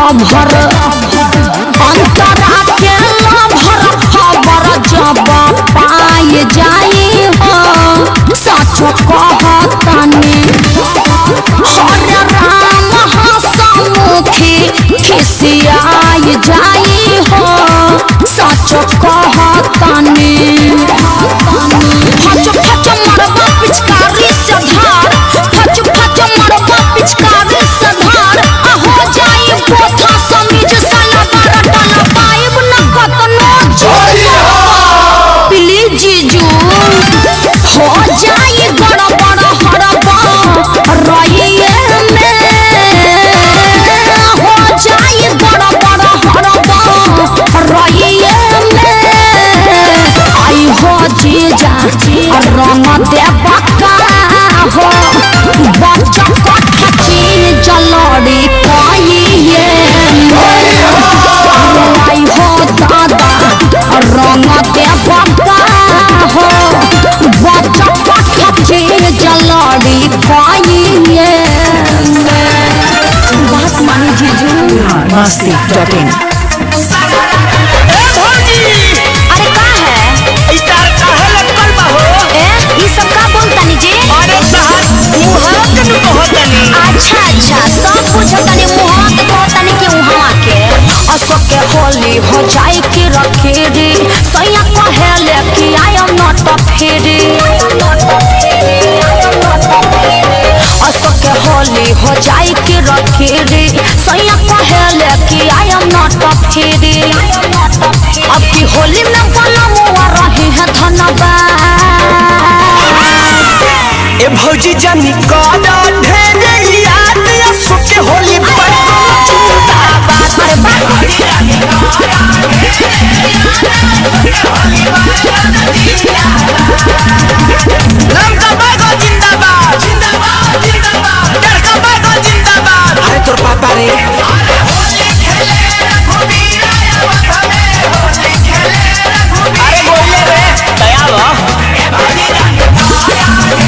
Lover अंतरा के lover खबर जब पाए जाई हो सच कहतनी हरे राम हसमुखी खिसियाई जाई हो सच कहतनी फच फच मरबा पिचकारी से धार फच फच मरबा पिचकारी से धार हो जाई पोथा समीज साला बारा डाला पाइब न कतनो प्लीज जीजू हो जाई गड़बड़ हड़बा रहिए में हो जाई गड़बड़ हड़बा रहिए में आई हो जीजा रंग देवा का हो बच्चा कट्ठा चीन जलड़ी पाइए आई हो दादा रंग देवा का हो बच्चा कट्ठा चीन जलड़ी पाइए बात मानी जीजू masti.in अरे का है इतार काहे लगल बा हो ये सब का बोलतानी जी अरे साहब मुहावा के न कहतनी अच्छा अच्छा सब पूछतानी मुहावा के कहतानी कि उहावा के अशोक के होली हो जाए कि रखे रे सैया कहेले कि आई एम नॉट अ फेरी अशोक के होली हो जाए कि रखे रे सैया कहेले कि आई एम नॉट अ फेरी अब की होली में बोला मुआ रहे हैं धन्यवाद ए भौजी जानी कादा ढेरे याद अशोक के होली पर जिंदाबाद अरे लंका बागो जिंदाबाद जिंदाबाद जिंदाबाद लड़का बागो जिंदाबाद अरे तोर पापा रे होली खेले रघुवीर आया वतने होली खेले रघुवीर अरे बोले रे दया लो ए भौजी जानी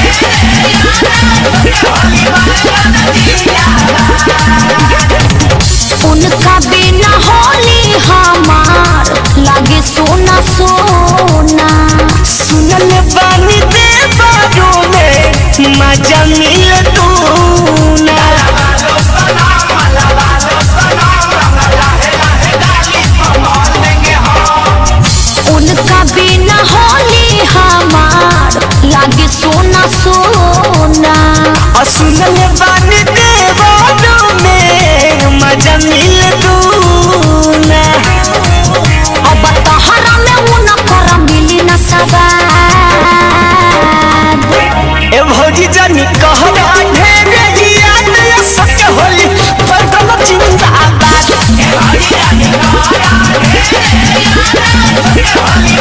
उनका बिना होली हमार लागे सोना सोना सुनल बानी दे बाजू में मजा मिल दूना उनका बिना होली हमार लागे सोना सोना सुनल बानी दे बाजू में मजा मिल दूना अब तहरा में उनकर मिली न सवाद ए भौजी जानी कहना ढेरे याद अशोक के होली पर कम जिंदाबाद ए भौजी जानी कहना ढेरे याद अशोक के Holi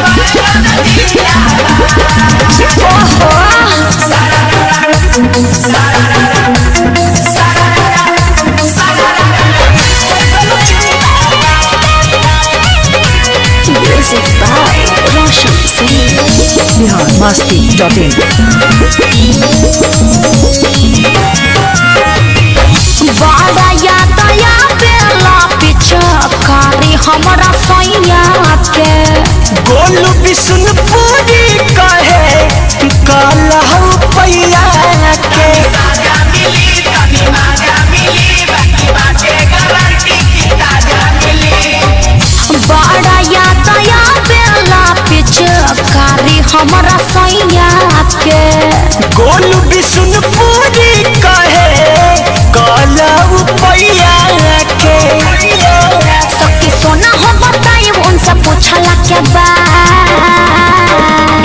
Music by Roshan Singh masti.in बड़ा याद या बेला पिछकारी हमरा सैया के गोलू बिशुनपुरी कहे कहलहु पैया के बड़ा याद या बेला पिछकारी हमरा सैया के गोलू बिशुनपुरी कहे कहलहु पैया के सबके सोना हो बताई उनसे पूछला के बाद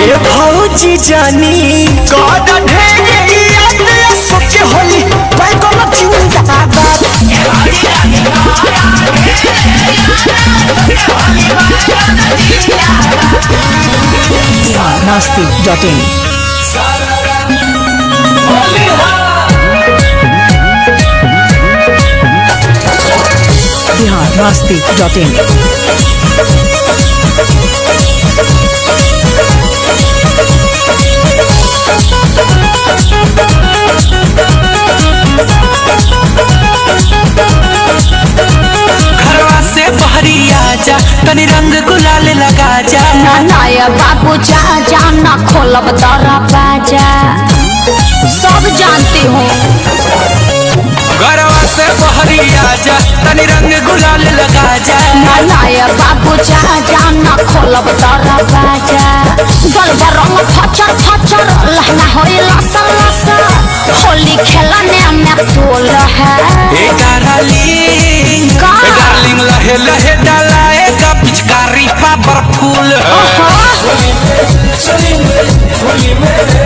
ए भौजी जानी कद ढेरे याद अशोक के होली पर कम जिंदाबाद ए भौजी जानी कद ढेरे याद अशोक के होली पर जिंदाबाद masti.in masti.in तनी रंग गुलाल लगा जा। ना ये बाबू जा जाना खोलब दरवाजा, सब जानती हूँ। घरवा से बहरी आजा, तनी रंग गुलाल लगा जा। ना ये बाबू जा जाना खोलब दरवाजा, गलबा रंग फचर फचर लहंगा होई लसर लसर, होली खेलने में तोल है। ए डार्लिंग लहे लहे डालाएगा पिचकारी पावरफुल।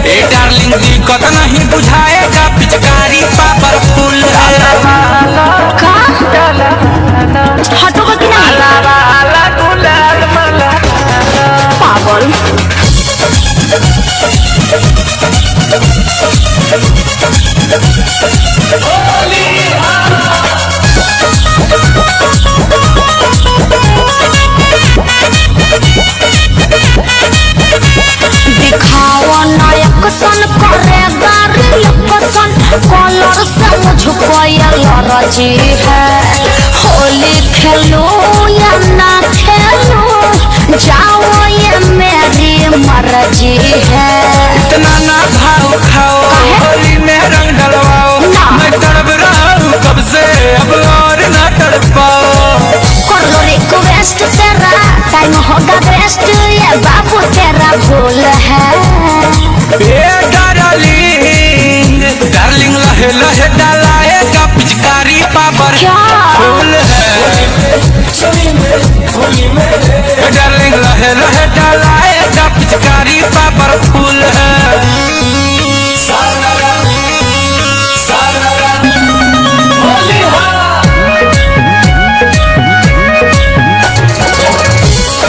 ए डार्लिंग दिक्कत नहीं बुझाएगा पिचकारी पावरफुल। का हटोगे कि नहीं पागल। दिखाओ नायक सन करेगा रिएक्शन, कलर से मुझको ये लरजी है। होली खेलो या ना खेलो, जाओ ये मेरी मर्जी है। इतना ना भाव खाओ, होली में रंग डलवाओ। मैं तड़प रहा हूँ कब से, अब और ना तड़प पाओ। कर लो रिक्वेस्ट तेरा, टाइम होगा बेस्ट, ये बाबू तेरा भूल है। डार्लिंग लहे लहे डालाएगा पिचकारी पावरफुल है। डार्लिंग लहे लहे डालाएगा पिचकारी पावरफुल है।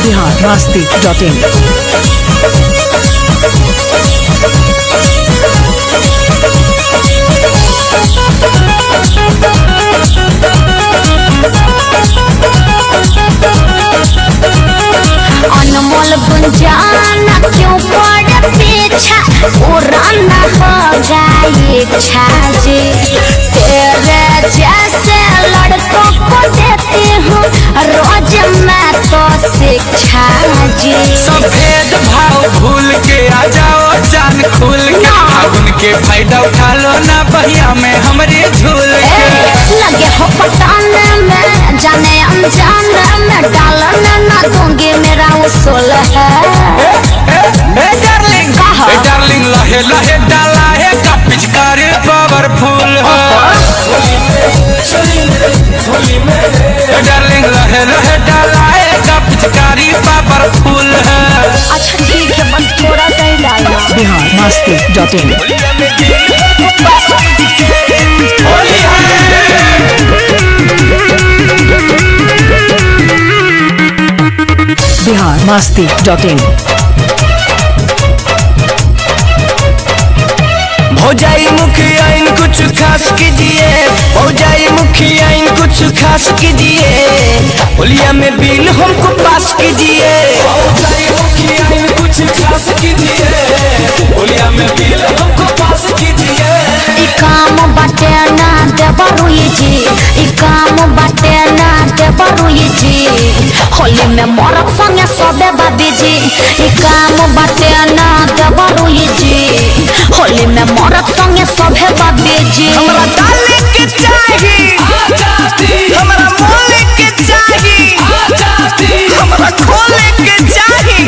biharmasti.in अनमोल गुंजाना क्यों पड़े पीछा, उड़ाना होगा इच्छा जी। तेरे जैसे लड़कों को देती हूँ रोज मैं तो शिक्षा जी। सब भेद भाव भूल के आ जाओ जान खुल के, उनके फायदा उठा लो ना बहिया में हमरे झूल के। लगे हो पटाने में जाने अनजाने में, डालने ना दूंगी मेरा उसूल है। डार्लिंग लहे लहे डालाएगा पिचकारी पावरफुल है। डार्लिंग लहे लहे डालाएगा पिचकारी पावरफुल है। अच्छा ठीक है, बस थोड़ा सा ही डालना। biharmasti.in biharmasti.in भौजाई मुखिया इन कुछ खास कीजिए, भौजाई मुखिया इन कुछ खास कीजिए। होलिया में बिल हमको पास कीजिए। भौजाई मुखिया इन कुछ खास कीजिए, होलिया में बिल हमको पास कीजिए। ई काम बाटे ना देवरुई जी, ई काम बाटे ना देवरुई जी। होली में मरक संगे सबे बाबी जी, ई काम बाटे ना देवरुई जी। होली में मरक संगे सबे बाबी जी। हमरा डाले के चाही, हमरा मोले के चाही, हमरा खोले के चाही।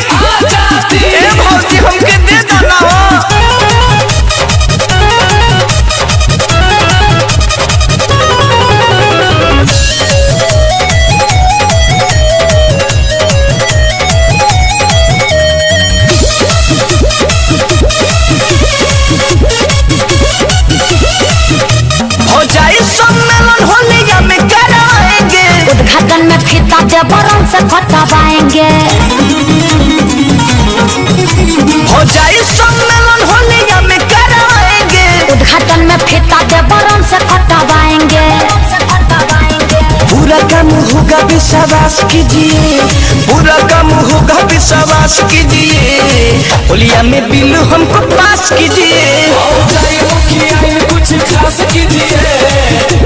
ए भौजी हमके दे दो ना हो। उद्घाटन में फीता देवरन से कटवाएंगे। हो जाए सम्मेलन होलिया में कराएंगे। उद्घाटन में फीता देवरन से कटवाएंगे। पूरा काम होगा विश्वास कीजिए, पूरा काम होगा विश्वास कीजिए। होलिया में बिल हमको पास कीजिए। कुछ खास कीजिए,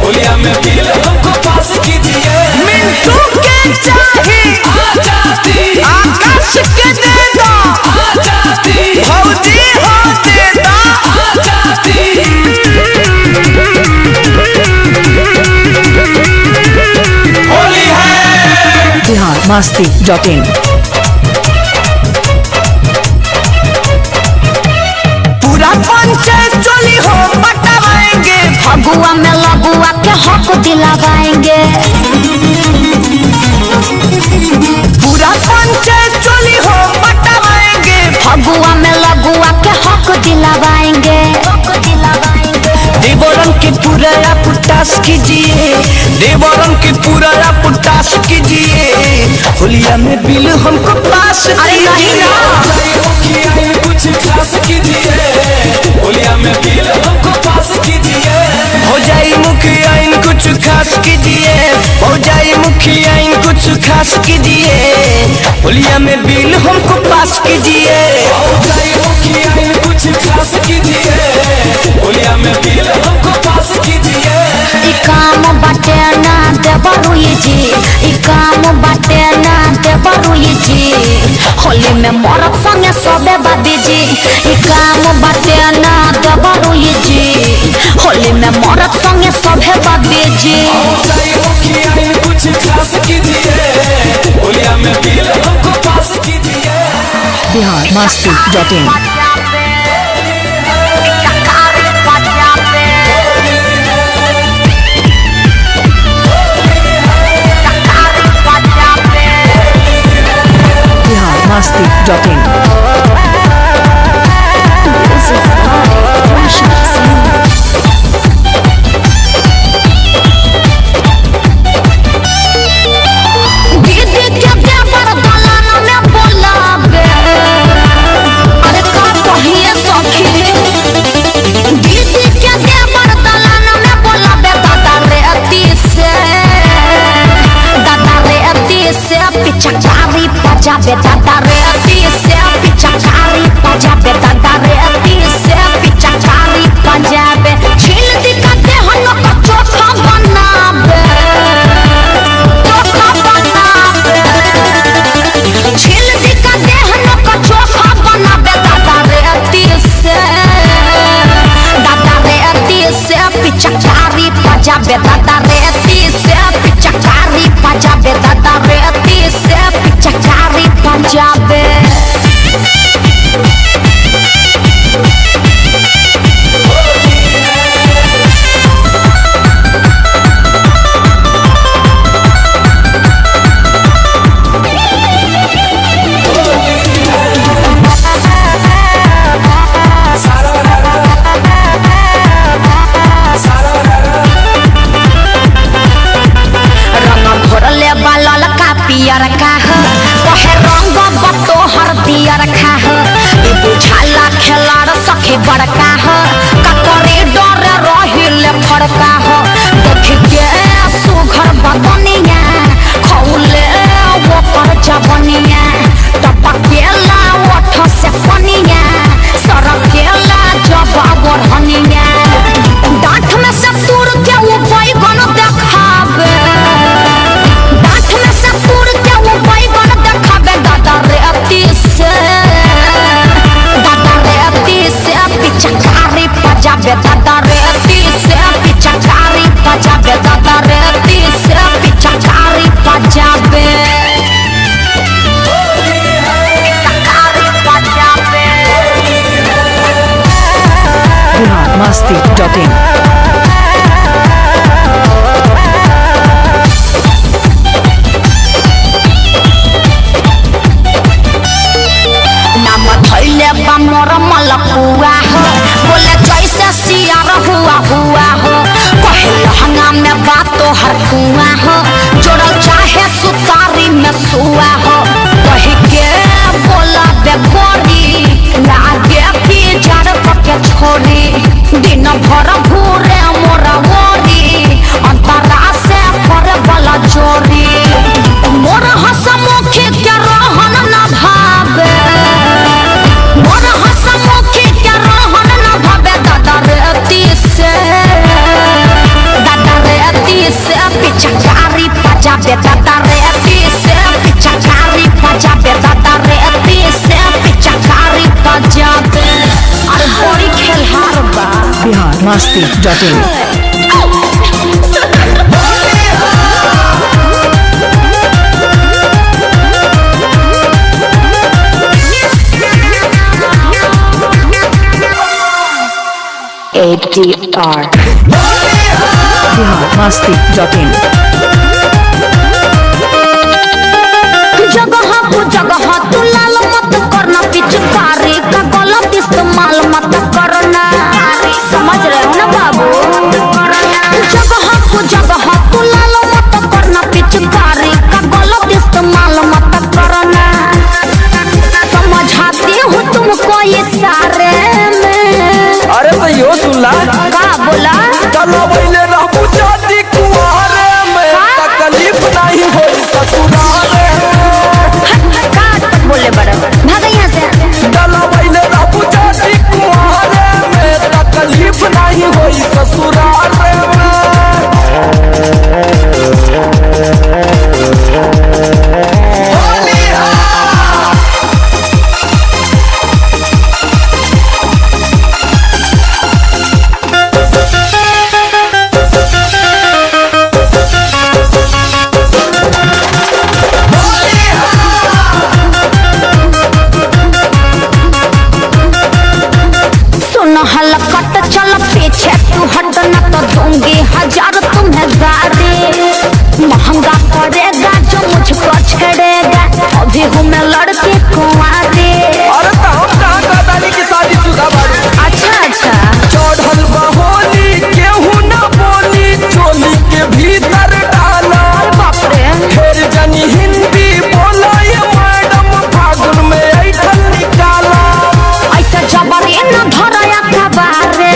होलिया में बिल हमको पास कीजिए। मिंटू के चाहिए biharmasti.in पूरा पंचायत चोली हो पटवाएंगे, फगुआ में लगुआ के हक दिलावाएंगे। पूरा पंचायत चोली हो पटवाएंगे, फगुआ में लगुआ के हक दिलावाएंगे। देवरम की पूरा आप टास कीजिए, देवरम की पूरा आप टास कीजिए, होलिया में बिल हमको पास अरे नहीं ना। कुछ खास कीजिए, होलिया में बिल हमको पास कीजिए, हो जाए मुखिया इन कुछ खास कीजिए, हो जाए मुखिया इन कुछ खास कीजिए, होलिया में बिल हमको पास कीजिए, हो जाए मुखिया इन कुछ खास कीजिए, होलिया में बिल हमको पास कीजिए। ई काम बाटे ना देवरुई जी, ई काम बाटे ना देवरुई जी, होली में मरद संगे सबे बादी जी। ई काम बाटे ना देवरुई जी, होली में मरद संगे सबे बादी जी। कुछ खास कीजिए, होलिया में बिल हमको पास कीजिए। biharmasti.in biharmasti.in दीदी के देवर दलान में बोलावे, अरे का कहिए सखी। दीदी के देवर दलान में बोलावे, दादा रे अति से पिचकारी बजावे, दादा रे अति से पिचकारी बजावे, दादा रे अति से पिचकारी बजावे। छील दिखाते हम लोग को चोखा बनावे, चोखा बनावे। छील दिखाते हम लोग को चोखा बनावे, दादा रे अति से पिचकारी बजावे, दादा रे अति से पिचकारी बजावे, दादा रे अति से पिचकारी बजावे। पियर का है कहे रंग बतोहर दियर खा है, ई बुझाला खेलाड़ सखी बड़का है, ककरे डर रहिले फड़का है। देख के सुघर बदनिया खौले ओकर जवनिया, टपकेला ओठ से पनिया, सरकेला जब ओढ़निया, डांठ में से तूर के वो बैगन देखावे, डांठ में से तूर के वो बैगन देखावे, दादा रे अति से पिचकारी बजावे, दादा रे अति से पिचकारी बजावे, दादा रे अति से पिचकारी बजावे, पिचकारी बजावे। biharmasti.in नाम धैले बा मोर मलपुआ हो, बोले जैसे सियार हुआ हुआ हो, कहे लहंगा में बातो हर कुआ हो, जोड़ल चाहे सुतारी में सुआ हो, कही के बोला बेगोरी लागे की जड़ पके छोड़ी, दिन भर घूरे मोरा मोरी, अंतरा से करे वाला चोरी, मोर हसमुखी के रहन न भावे, मोर हसमुखी के रहन न भावे, दादा रे अति से पिचकारी बजावे, दादा रे अति से पिचकारी बजावे, दादा रे अति से पिचकारी बजावे। अरे बड़ी खेलहार बा। biharmasti.in ADR biharmasti.in जगह को जगह तू लाल मत करना, पिचकारी का गलत इस्तेमाल मत करना, समझ रहे हो ना बाबू। जगह को जगह तू लाल मत करना, पिचकारी का गलत इस्तेमाल मत करना, समझाती हूँ तुमको ये सारे में। अरे तो यो सुनला का बोला डलवैले रहबू जाति कुंवारे में, तकलीफ नहीं होई ससुराले का बोले बड़े भाग यहाँ से। डलवैले रहबू जाति कुंवारे में, तकलीफ नहीं होई ससुराले में। हलकट चल पीछे तू हट न तो दूंगी 1000 तुम्हें गाड़ी, महंगा पड़ेगा जो मुझको छेड़ेगा, अभी हूँ मैं लड़की कुंवारी। अरे तो हम कहाँ कहतानी की शादी शुदा बाड़ी। अच्छा अच्छा चढ़ल बहोली केहू न बोली, चोली के भीतर डाला। बाप रे फिर जनी हिंदी बोला ये मैडम, फागुन में ऐठल निकाला। ऐसा जबरी न धरया बारे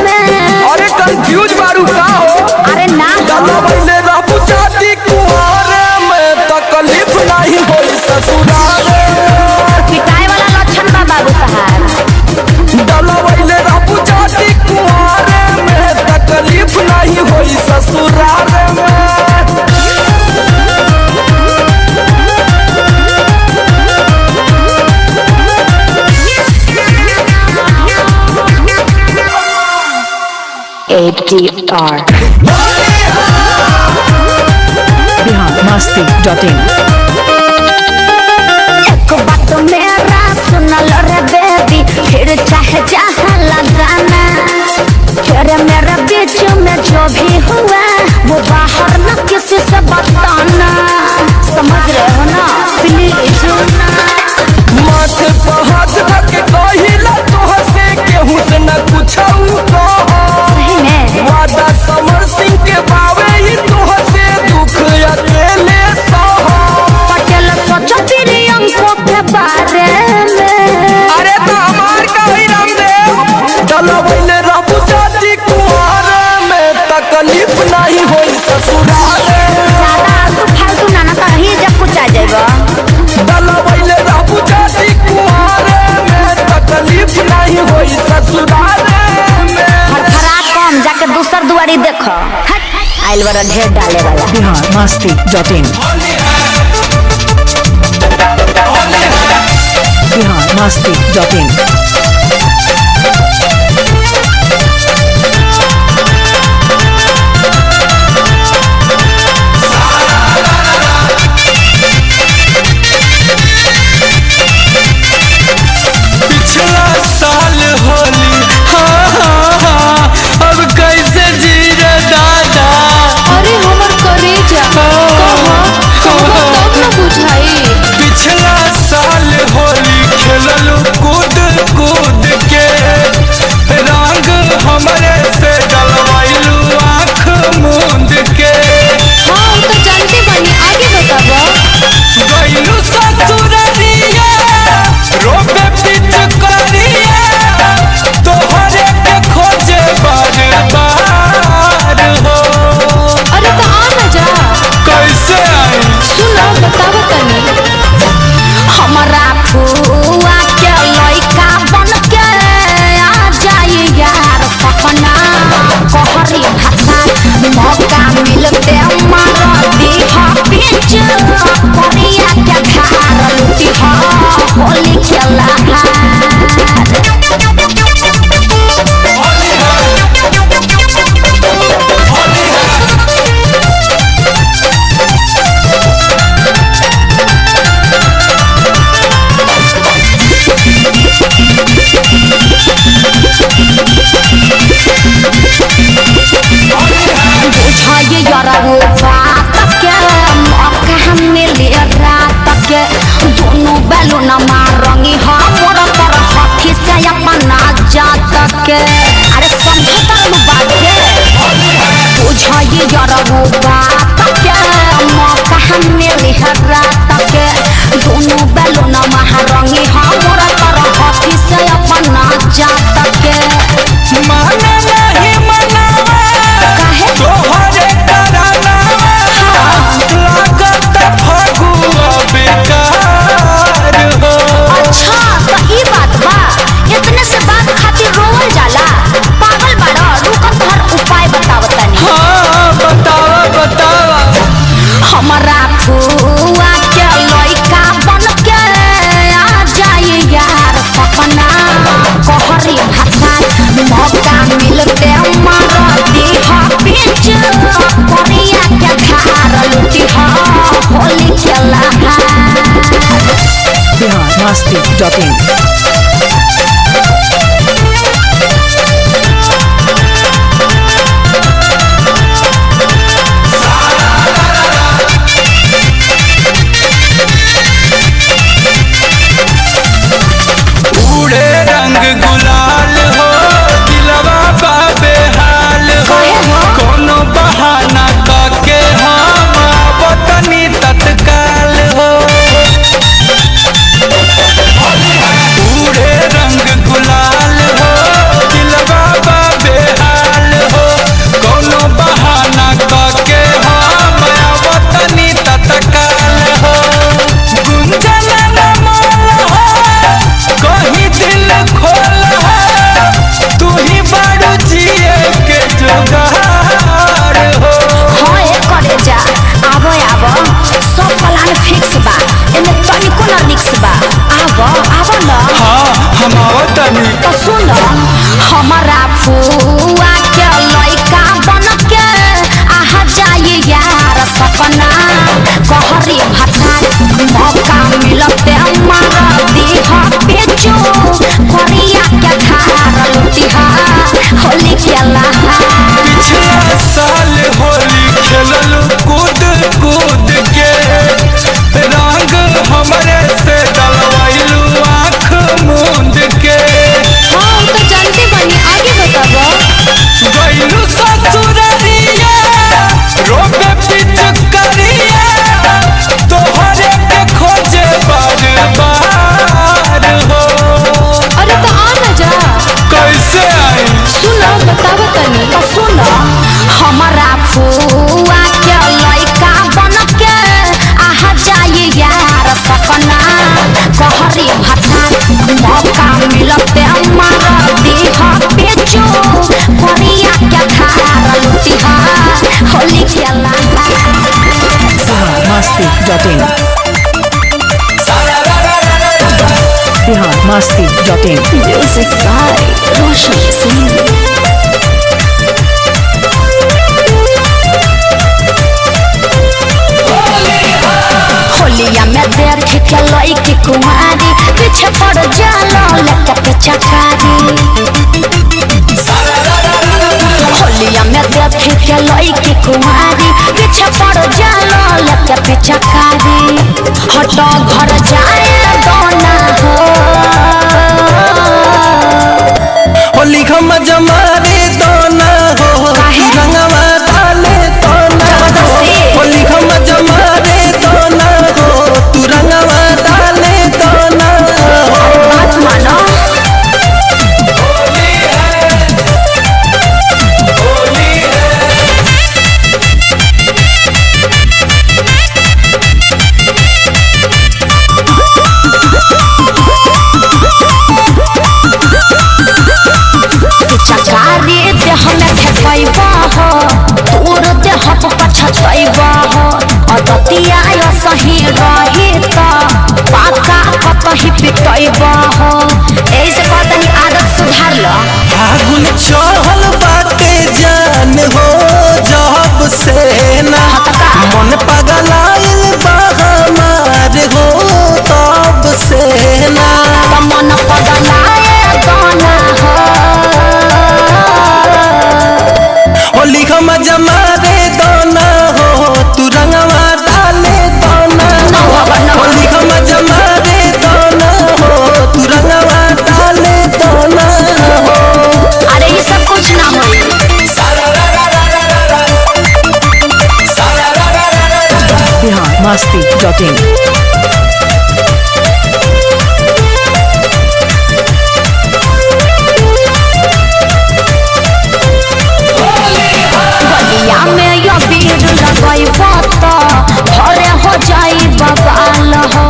में। अरे कंफ्यूज बारू का हो। अरे ना डलवैले रहबू जाति कुंवारे में, तकलीफ नहीं होई ससुराले। पिटाई वाला लक्षण बा बाबू तहार। डलवैले रहबू जाति कुंवारे में, तकलीफ नहीं होई ससुराले में। ADR biharmasti.in एक बात मेरा सुनल रे बेबी, फिर चाहे जहाँ लगाना, तेरे मेरे बीच में जो भी हुआ वो बाहर न किसी से बताना, समझ रहे हो ना प्लीज। माथे पर हाथ रख के कहिला तोहर से, केहू से न पूछऊ कहो। सही में वादा समर सिंह के बावे ही तोहर से, दुख अकेले सहो। पटेल सोचो प्रियंको के बारे में। अरे तो हमार का ही रामदेव, डलवैले रहबू जाति कुंवारे में, तकलीफ नहीं होई ससुराले। ज्यादा तू फालतू ना ना कहीं जब कुछ आ जाएगा। डलवैले रहबू जाति कुंवारे में, तकलीफ नहीं होई ससुराले में। खराब कम जाके दूसर दुआरी देखो, आइल बड़ा ढेर डाले वाला। biharmasti.in biharmasti.in पिछला साल होली अब कैसे जी रे दादा। अरे हमर करेजा तब न बुझाई। पिछला साल होली खेललू कूद कूद के, रंग हमरे से डलवाइलू आँख मूंद के। हाँ वो तो जानते बनी, आगे बताबो। गइलू ससुररिया रोबे पिट करिया, तोहरे के खोजे बार बार हो। अरे तो आ ना जा, कैसे आई सुनो बताबो तनी। हमारा फुआ के लइका बन के आ जाई यार सपना, कहरी भाषा मौका मिलते मार दीहा बीच, करिया के खार लुटी हा होली खेला वो बात के मौका मिली है रात के दोनों बैलून महारंगी हमरा तरह हाथी से अपना जात के माना नहीं मनावा काहे तोहरे कराना लागत फगुआ बेकार हो। अच्छा तो ई बात बा इतने से बात खातिर रोवल जाला पागल बड़ा रुकत हर उपाय बतावतनी हाँ बतावा बतावा हमारा फुआ के लइका बन के आ जाए यार सपना कहरी भाषा मौका मिलते मारती हा बीच करिया के धार लुटी हा होली खेला biharmasti.in उड़े रंग गुलाल हो दिलवा बाबे हाल हो कोनो बहाना करके हम आवतनी तत्काल हो। उड़े रंग गुलाल हो दिलवा बाबे हाल हो कोनो बहाना करके हम आवतनी तत्काल हो। गुंजन नमल हो कहीं दिल खोल है तू ही बड़ू जिए के जुगाड़ हो। हाँ ए करे जा आबो आबो सब प्लान फिक्स बा एमे तनिको ना रिक्स बा आबो आबो ना हाँ हम आवतनी तो सुन हमारा फुआ के लइका बन के आहा जाए यार सपना कहरी भाषा मौका मिलते मारती हा बेचो करिया के धार लुटी हा होली खेला पिछला साल होली खेलल कूद कूद के रंग हमरे से डलवाइलू आँख मूंद के हाँ वो तो जानते बनी आगे बतावा गइलू ससुररिया रोबे पिचकारिया तोहरे के खोजे बार बार हो। अरे तो आ ना जा कैसे आई सुनो बतावा तनी तो सुन हमारा फुआ के लइका बन के आहा जाए यार सपना कहरी भाषा मौका मिलते मारती हा बेचो करिया के धार लुटी हा होली खेला biharmasti.in biharmasti.in music by Roshan Singh होलिया में देर के लइकी कुमारी पीछे पड़ जाला लटक के चकारी होलिया में देर के लइकी कुमारी पीछे पड़ जाला लटक के चकारी हटो घर जाए दोना हो होली खम जमारे तो ना हो काहे? रंगवा डाले तो ना हो जबरदस्ती। होली खम जमारे तो ना हो तू रंगवा डाले तो ना हो। बात मानो biharmasti.in गलिया में यो बीर लगई बत घरे हो जाई बवाल हो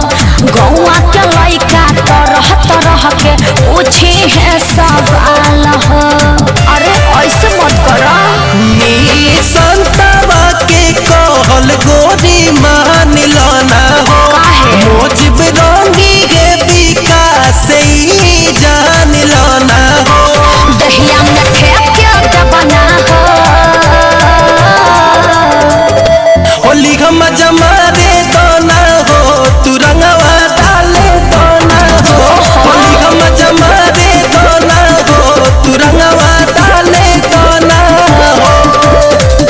गौआ के लइका तरह तरह के पूछे है सवाल हो। अरे ऐसे मत करो संतवा के कहल गोरी मान लाना हो मोजिब रंगी के विकास ही जान लाना हो दहिया में फेंक के बना हो होली हम जमा दे दोना हो तू रंगवा डाले दोना हो होली हम जमा दे दोना हो तू रंगवा डाले दोना हो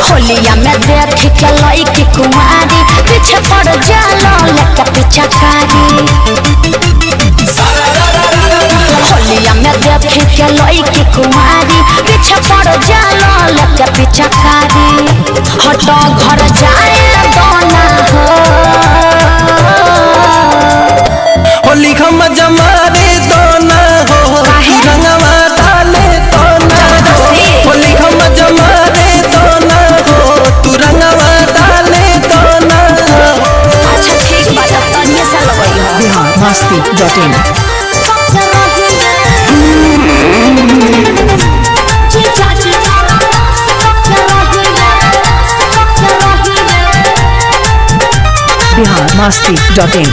होलिया में देख के लइकी कुमारी पीछे पड़ जाला लेके पीछा कारी होलिया में देख के लइकी कुमारी पीछे पड़ जाला लेके पीछा कारी हटो घर जाए दोना हो होली हम जमा दे दोना हो तू रंगवा डाले दोना हो होली हम जमा दे दोना हो तू रंगवा डाले दोना हो अच्छा ठीक बात तनिए से लगई हो biharmasti.in biharmasti.in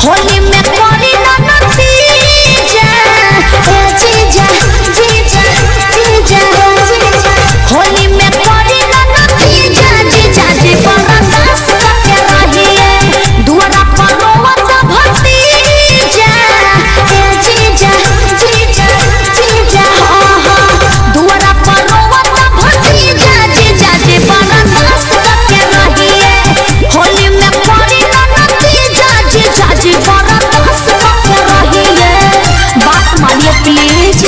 होली में करी ना नतीजा ए जीजा जीजा जीजा होली में करी ना नतीजा जीजा जी बरदास करके रहिए दुआरा पर रोवत भतीजा ए जीजा जीजा जीजा दुआरा पर रोवत भतीजा जीजा जी बरदास करके रहिए होली में करी ना नतीजा जीजा जी बरदास करके रहिए बात मानिए प्लीज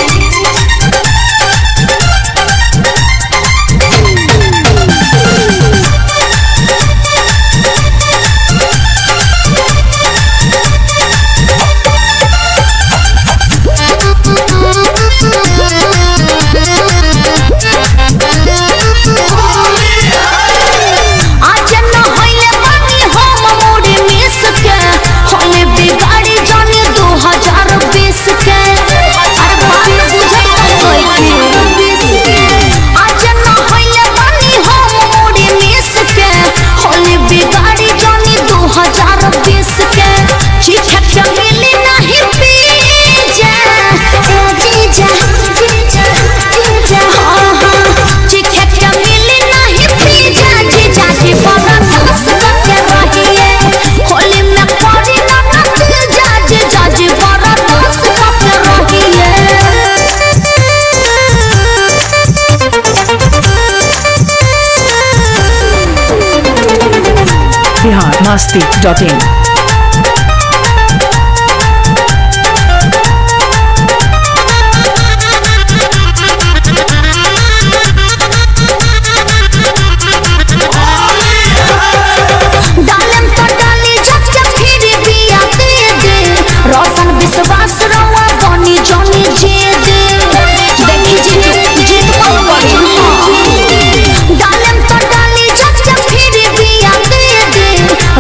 आज न होइले बानी हम मोड़ी मिस के होली बिगाड़ी जाने 2020 के अरे बात बुझे आज न होइले बानी हम मोड़ी मिस के होली बिगाड़ी जाने 2020 के चिट्ठा के मिली नहीं पीजा ए जीजा जीजा जीजा चिट्ठा के मिली नहीं पीजा जीजा जी बरदास करके रहिए होली में पड़ी ना नतीजा जीजा जी बरदास करके रहिए biharmasti.in डालम तो डाली जब जब फिर बिया दे दे रोशन विश्वास रवा बनी जनी जे दे देखी जी जीत पर डालम तो डाली जब जब फिर बिया दे दे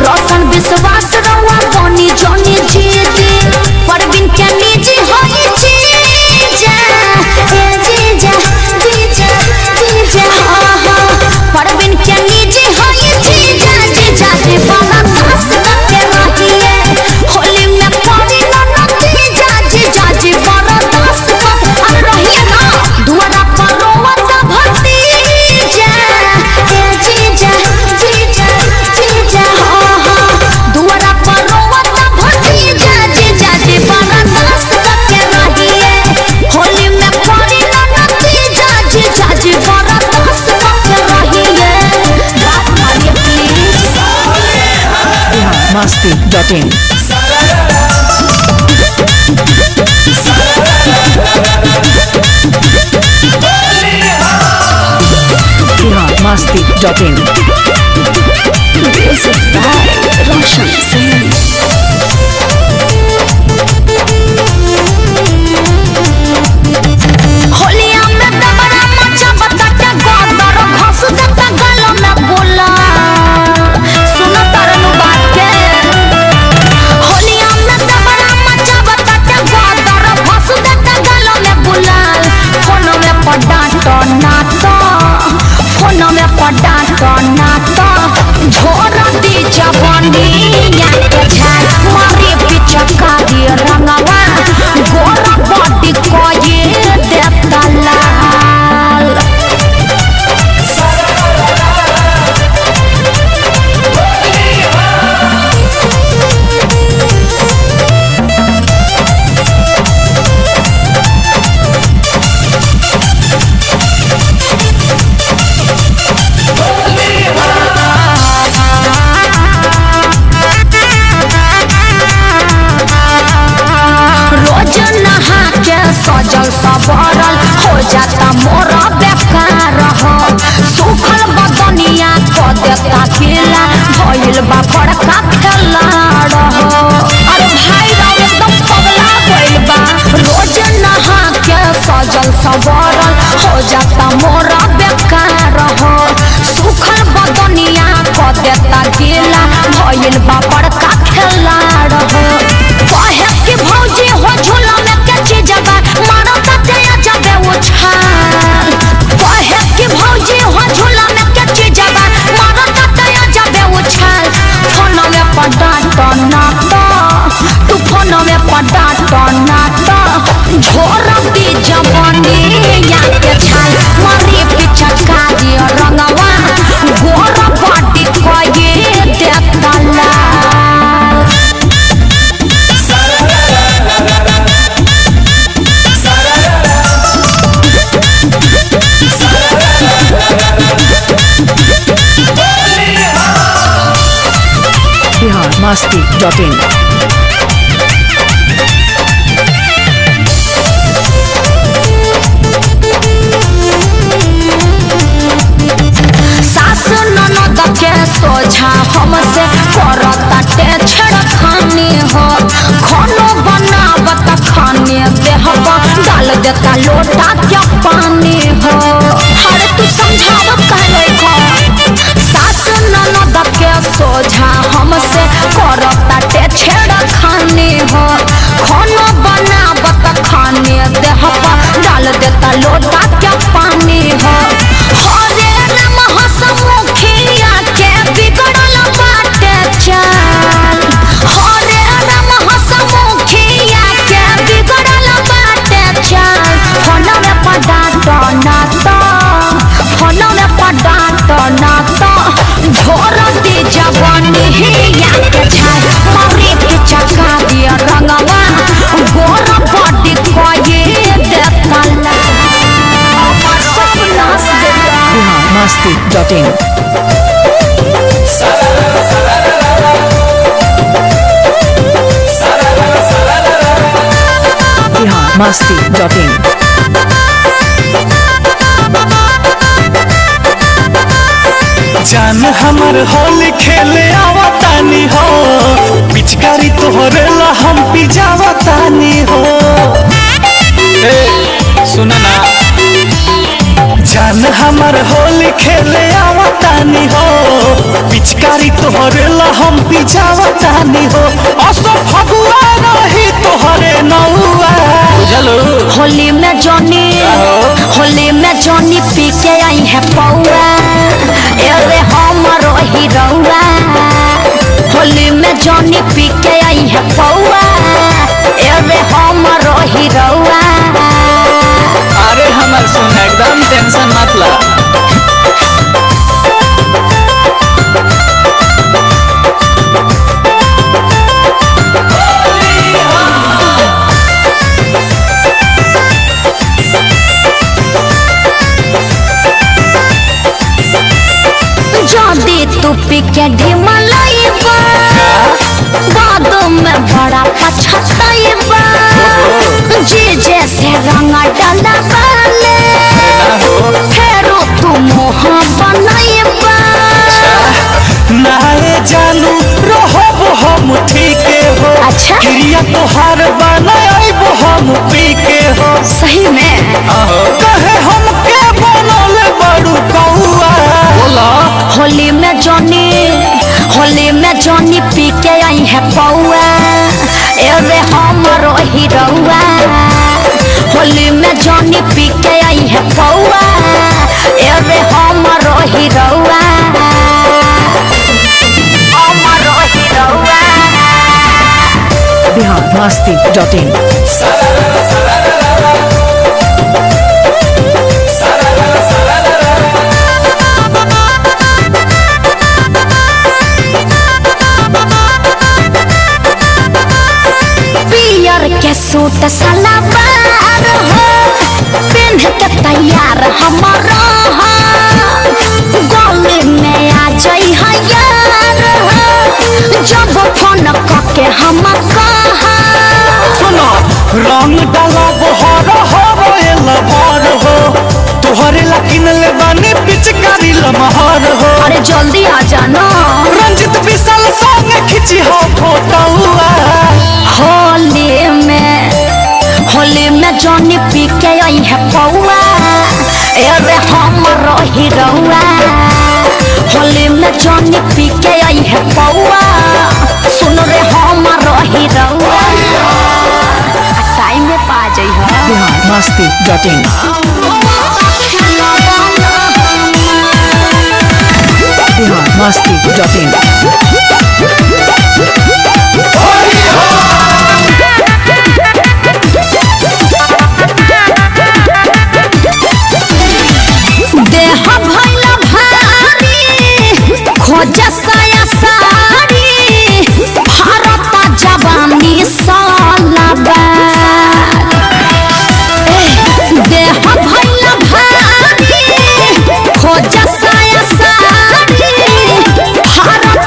रोशन विश्वास रवा बनी जनी जे दे परवीन के निजी होई जीजा ए जीजा जीजा जीजा परवीन के निजी होई जीजा जीजा जी बरदास करके रहिए होली में पड़ी ना नतीजा जीजा जी बरदास करके रहिए ना दुआरा पर रोवत भतीजा ए जीजा जीजा जीजा दुआरा पर रोवत भतीजा जीजा जी बरदास करके रहिए होली में पड़ी ना नतीजा जीजा जी बरदास करके रहिए बात मानिए please biharmasti.in Holi biharmasti.in. Music by Roshan Singh. होलिया में दबरा मचा बताते गोदर घस देता गलों में बोला सुनो तरनु बात के होलिया में दबरा मचा बताते गोदर घस देता गलों में बोला फोन में पड़ा तो ना तो फोन में पड़ा तो ना तो झोर दी जवानी या के झाल मारी पिचकारी रंगवा गोरा बॉडी को ये देता लाल रोज नहा के सजल सबरल हो जाता मोरा बेकार हो सूखल बदनिया को देता खिला भइल बा बड़का खिलाड़ हो अरे भाई राव एकदम पगला गइल बा रोज नहा के सजल सबरल हो जाता मोरा बेकार हो सूखल बदनिया को देता खिला भइल बा बड़का खिलाड़ हो कहे कि भौजी हो झूला में के चीजबा मारो तया जाबे उछाल कहे कि भौजी हो झूला में के चीजबा मारो तया जाबे उछाल फोन में पड़ा तो ना तो तू फोन में पड़ा तो ना तो झोर दी जवानी या के छाल मारी पिचकारी रंगवा गोरा बॉडी को ये देता लाल biharmasti.in. सास ननद के सोझा हमसे करता ते छेड़खानी हो खानो बनावत खाने देहबा डाल देता लोटा के पानी हो अरे तू समझावत कहले खो सास ननद के सोझा हमसे करता ते छेड़खानी हो खानो बनावत खाने देहबा डाल देता लोटा के पानी हो हरे राम हसमुखिया के बिगड़ल बाटे चाल हरे राम हसमुखिया के बिगड़ल बाटे चाल फोन में पड़ा तो ना तो फोन में पड़ा तो ना तो झोर दी जवानी या के छाल मारी के चका दिया रंगवा गोरा बॉडी को ये देता लाल सब नाच देता biharmasti.in. biharmasti.in. जान हमर होली खेले आवतानी हो पिचकारी तोहरे ला हम पिजावतानी हो ए सुना ना जान हमर होली खेले आवतानी हो पिचकारी तोहरे ला हम पिजावतानी हो असो फगुआ रही तोहरे नौआ बुझलो होली में जॉनी पी के आई है पौआ एरे हमरो हीरोआ होली में जॉनी पी के आई है पौआ एरे हमरो हीरोआ अरे हमर सुन एकदम टेंशन मत ला जदी तू पी के ढिमलाइबा बाद में बड़ा पछताइबा जी जैसे रंग डाला बाले फेरो तू मोह बनाई अच्छा क्रिया तोहार बनाइबो हम पी के हो सही में कहे हमके बनल बड़ू कौआ बोला होली में जॉनी पी के आई है पौआ एरे हमरो हीरोआ होली में जॉनी पी के आई है पौआ एरे हमरो हीरोआ हमरो हीरोआ biharmasti.in पियर के सूट सलवार हो पिन्ह के तैयार हमारा गले में आ जाई है यार जब फोन करके हम कहा सुनो रंग डाला बहर हो लहर हो तोहरे लकिन ले बानी पिचकारी लमहर हो अरे जल्दी आ जाना रंजित विशाल संग खिंची हो फोटोआ होली में जॉनी पी के आई है पौआ एरे हमरो हीरोआ होली में जॉनी पी के आई है पौआ सुन रे हमरो हीरोआ टाइम में पा जाई है biharmasti.in biharmasti.in देह भइला भारी खोज साया सारी भारत जवानी सालाबा देह भइला भारी खोज साया सारी भारत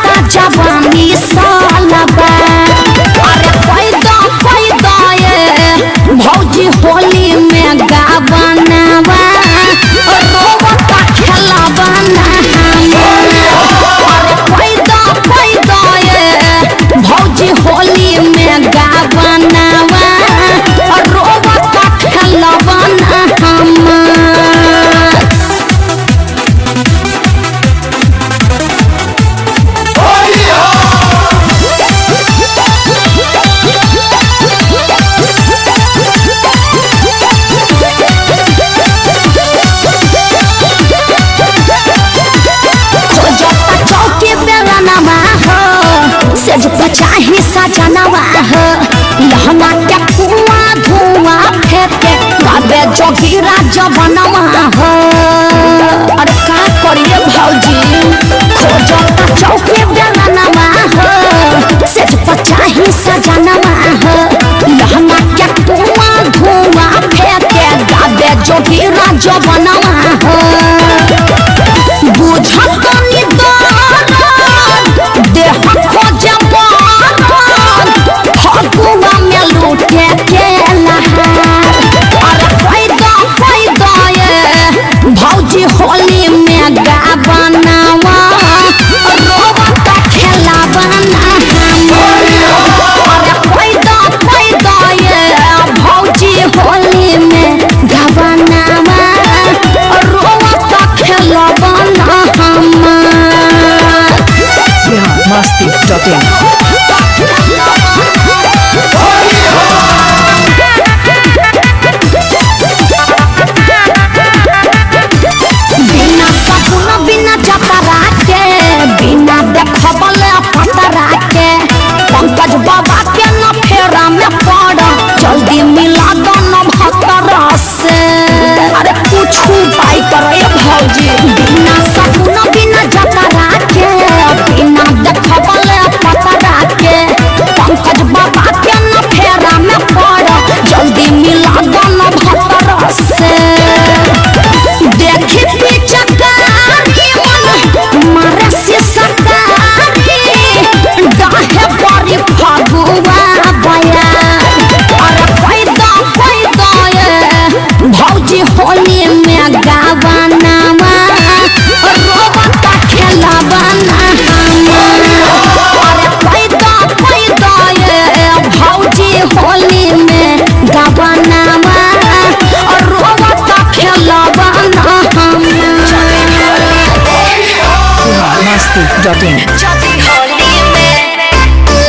masti.in. जदी होली में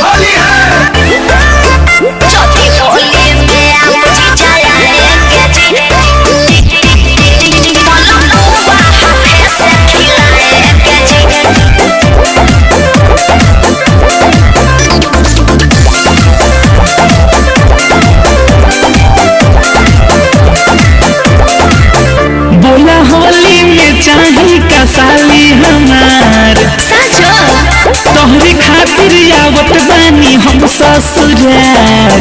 होली है जदी होली में आप जीजा आएंगे जी मलपुआ हाथे से खिलाएंगे जी बोला होली में चाही का साली हमार साजो तोहरे खातिर आवत बानी हम ससुरार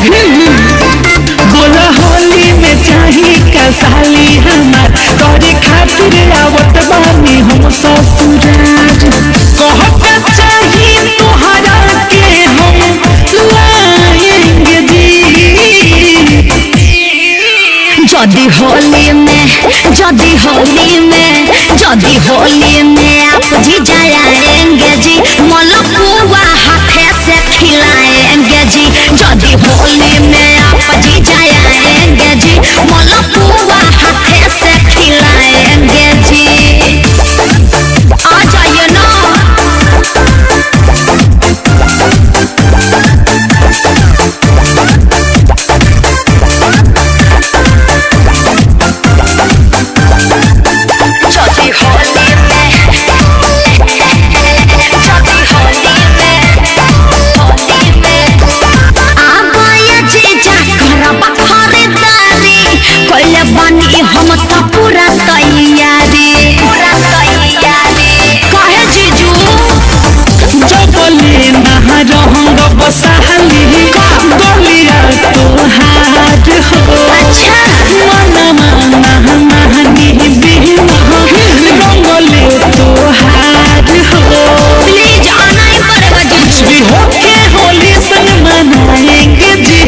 बोला होली में चाही का साली हमार तोहरे खातिर आवत बानी हम ससुरार कहता चाही तोहरा के हम लाएंगे जी जदी होली में आप जीजा आएंगे जी मलपुआ हाथे से खिलाएंगे जी जदी होली में आप जीजा आएंगे जी मलपुआ हाथे से खिलाएंगे जी आ जाइए ना जदी होली में आ गया जीजा घरबा खरीदारी कइले बानी हम त पूरा तैयारी कहे जीजू जबले नहा रहंग बसाली गलिया तोहार हो अच्छा मनमा महनी बिना रंगले तोहार हो प्लीज आना ही पड़ेगा जीजू भी होके होली सन मनाएंगे जी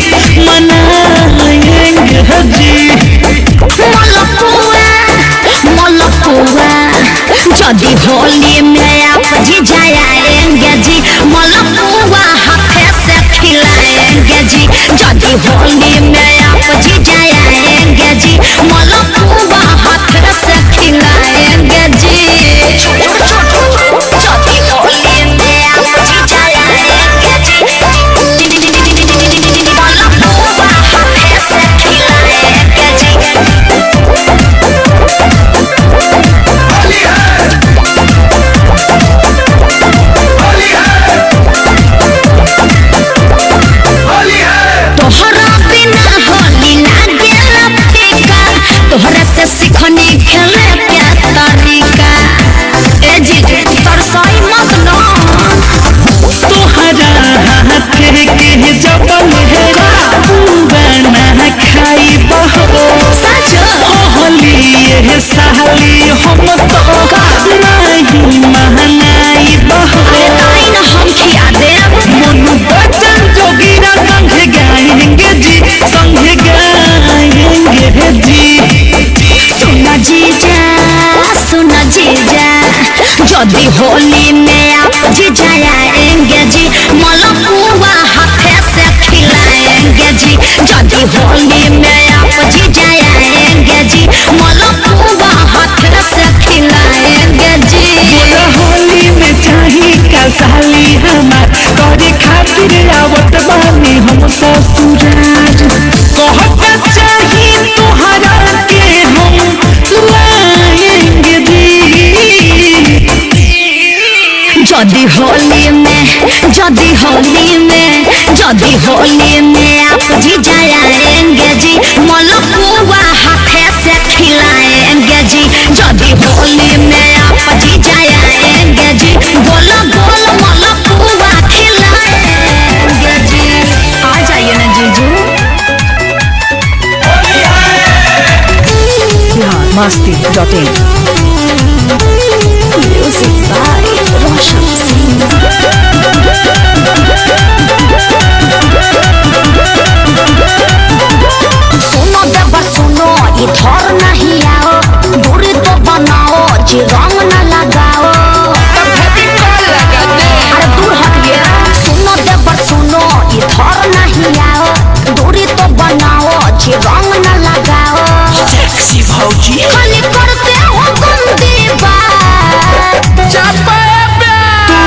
मलपुआ जदी होली में आप जीजा आएंगे जी मलपुआ हाथे से खिलाएंगे जी जदी होली में आप जीजा आएंगे जी मलपुआ हाथे से खिलाएंगे जी जदी होली में आप जीजा आएंगे जी मलपुआ हाथे से खिलाएंगे जी होली है होली है होली है तोहरा बिना होली लागेला फीका तोहरा से सीखनी खेले के तरीका ए जीजू तरसाई मत ना तोहरा हाथ के जबल है बना खाई बहो साजो होली ये साली हम तो नहीं महनाई बहो अरे ताई ना हम खिया देब मनु बचन जोगिरा संग गाएंगे जी सुना जीजा जदी होली में आप जीजा आएंगे जी मलपुआ हाथे से खिलाएंगे जी जदी होली में आप जीजा आएंगे जी मलपुआ हाथे से खिलाएंगे जी बोला होली में चाही का साली हमार तोरे खातिर आवत बानी हम ससुरार कहता चाही तोहरा के हम लाएंगे जी जदी होली में आप जीजा आएंगे जी मलपुआ हाथे से खिलाएंगे जी जदी होली में आप जीजा आएंगे जी गोला गोल मलपुआ खिलाएंगे जी आ जाइए ना जीजू masti.in. Music by Roshan Singh सुनो देवा सुनो इधर नहीं आओ दूरी तो बनाओ जी रंग न लगाओ अरे दूर हटिए सुनो देवा सुनो इधर नहीं आओ दूरी तो बनाओ जी रंग न लगाओ भौजी खाली करते हो गंदी बात चापा तू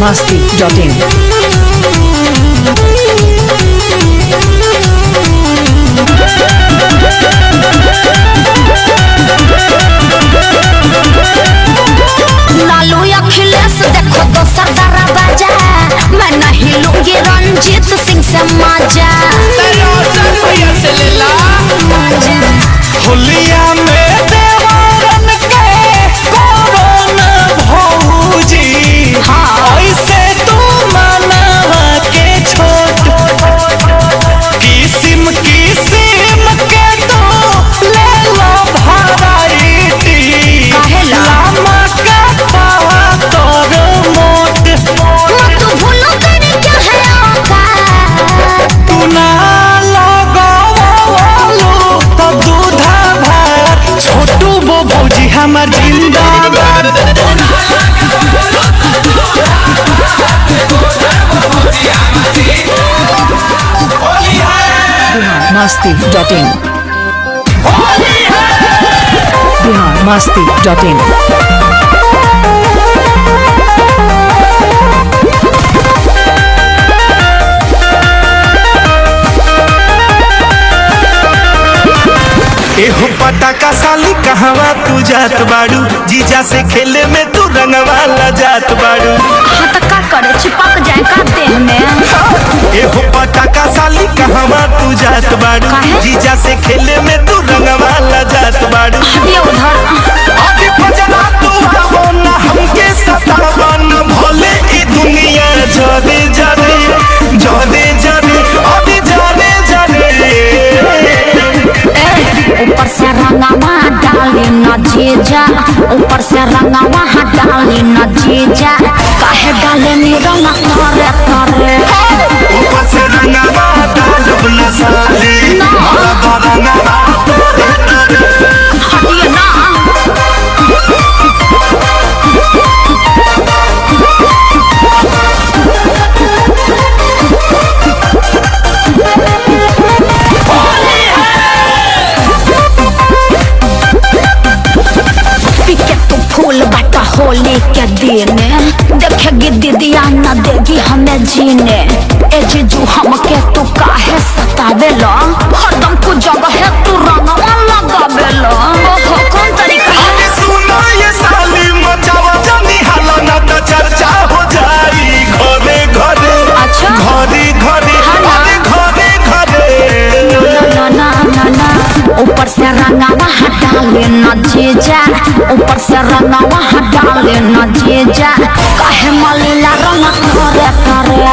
biharmasti.in. लालू अखिलेश देखो तो सरदारा बाजा, मैं नहीं लूंगी रंजीत सिंह से मजा। होलिया में देवरन के कौन भौजी, ऐसे तू मनवा के छोट किसिम किसिम के तो ले लो भराइटी, लामा का पावा तोर मोट तू भूलो तेरी क्या है औकात, तू ना लगवालो तो दूधा भात, छोटू वो भौजी हमार जिंदाबाद। biharmasti.in. biharmasti.in. एहो पटाका साली कहवा तू जात बाड़ू, जीजा से खेले में तू रंगवाला जात बाड़ू। हाँ तो का करे चिपक जाए का देह में। एहो पटाका साली कहवा तू जात बाड़ू, काहे? जीजा से खेले में तू रंगवाला जात बाड़ू। ये उधर अभी बजना तू आवो ना हमके सतावा ना, भले ई दुनिया जाने जाने जाने जाने अभी जाने जाने। ऊपर से रंगावा डाली न जीजा, ऊपर से रंगावा डाली न जीजा, काहे डाले नी रंग तोरे तोरे। ऊपर से रंगवा डालब न साली, माला रंगवा तोरे तोरे। हटिए ना पिके तू फूल बाटा होली के दिन, देखेगी दीदिया न देगी हमें जीने। ए जीजू हमके तू काहे सतावेला, हरदम को जगह है तू रंगवा लगावेला। ओहो कौन तरीका है। अरे सुनो ये साली मचावा जानी हाला ना तो चर्चा हो जाई घरे घरे। अच्छा। घरे घरे हाँ। अरे घरे घरे। ना ना ना ना ऊपर से रंगावा डाले न जीजा, ऊपर से रंगावा डाले न जीजा, काहे मलीला रंग करे करे।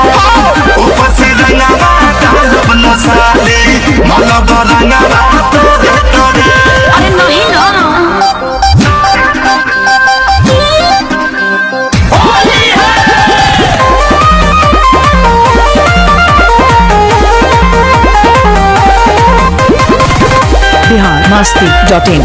ऊपर से रंगवा डालब न साली, माला रंगवा तोरे तोरे। अरे नहीं ना biharmasti.in.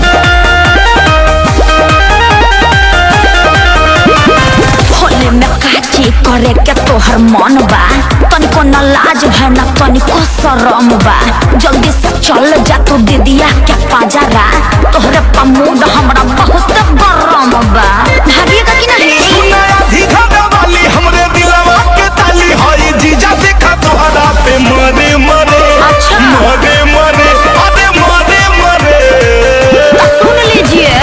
होली में काची करे के तोहर मन बा, तनिको न लाज है न तनिको शरम बा। जल्दी से चल जा तू दीदिया के पाजरा, तोहरे पा मूड हमरा बहुत गरम बा। भागिएगा कि नहीं। सुनाया धीघा वाली हमरे दिलवा के ताली हई, जीजा देखा तोहरा पे मरे मरे। अच्छा। मरे मरे अरे मरे मरे। तो सुन लीजिए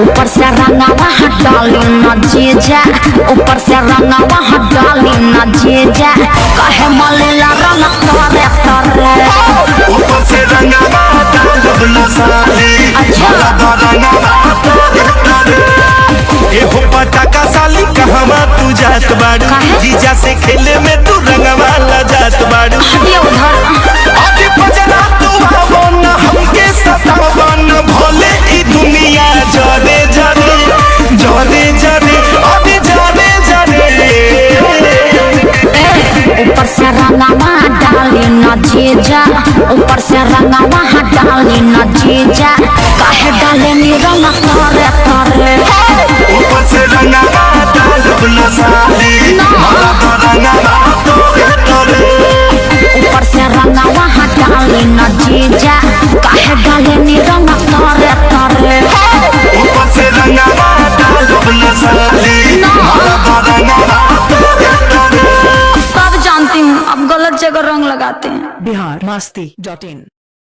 ऊपर से रंगावा डाली न जीजा, ऊपर से रंगावा डाली न जीजा, काहे मलीला रंग तोरे तोरे। ऊपर से रंगवा डालब न साली, अच्छा। माला रंगवा तोरे तोरे। एहो पटाका साली कहवा तू जात बाड़ू, काहे? जीजा से खेले में तू रंगवाला जात बाड़ू। ये उधर अभी बजना तू आवो ना हमके सतावा ना, भले ई दुनिया जाने जाने जाने जाने अभी जाने जाने। ऊपर से रंगावा डाली न जीजा, ऊपर से रंगावा डाली न जीजा, काहे डाले नी रंग तोरे तोरे। ऊपर से रंगवा डालब न साली, माला रंगवा तोरे तोरे। ऊपर से रंगावा डाली न जीजा, काहे डाले नी रंग तोरे तोरे। ऊपर से रंगवा डालब न साली, माला रंगवा तोरे लगाते हैं। बिहार मस्ती.in